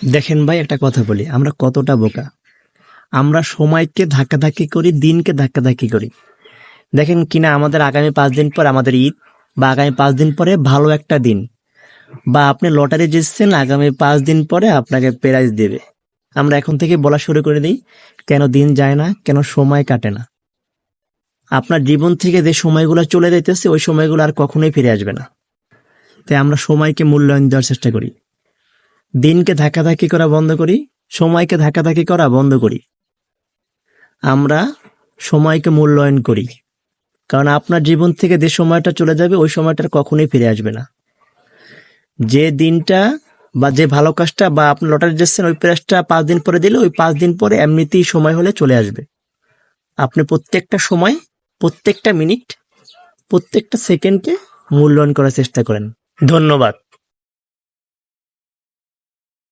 দেখেন ভাই, একটা কথা বলি, আমরা কতটা বোকা। আমরা সময়কে ধাক্কাধাক্কি করি, দিনকে ধাক্কাধাক্কি করি। দেখেন কিনা আমাদের আগামী 5 দিন পর আমাদের ঈদ, বা আগামী 5 দিন পরে ভালো একটা দিন, বা আপনি লটারি জিতছেন, আগামী 5 দিন পরে আপনাকে প্রাইজ দেবে। আমরা এখন থেকে বলা শুরু করে দিই, কেন দিন যায় না, কেন সময় কাটে না। আপনার জীবন থেকে যে সময়গুলো চলে যাইতেছে, ওই সময়গুলো আর কখনোই ফিরে আসবে না। তাই আমরা সময়কে মূল্যায়ন দেওয়ার চেষ্টা করি, দিনকে ধাক্কাধাক্কি করা বন্ধ করি, সময়কে ধাক্কাধাক্কি করা বন্ধ করি। আমরা সময়কে মূল্যায়ন করি, কারণ আপনার জীবন থেকে যে সময়টা চলে যাবে, ওই সময়টা আর কখনোই ফিরে আসবে না। যে দিনটা বা যে ভালো কাজটা বা আপনি লটারি দিচ্ছেন, ওই প্রাইজটা 5 দিন পরে দিলে, ওই 5 দিন পরে এমনিতেই সময় হলে চলে আসবে। আপনি প্রত্যেকটা সময়, প্রত্যেকটা মিনিট, প্রত্যেকটা সেকেন্ডকে মূল্যায়ন করার চেষ্টা করেন। ধন্যবাদ।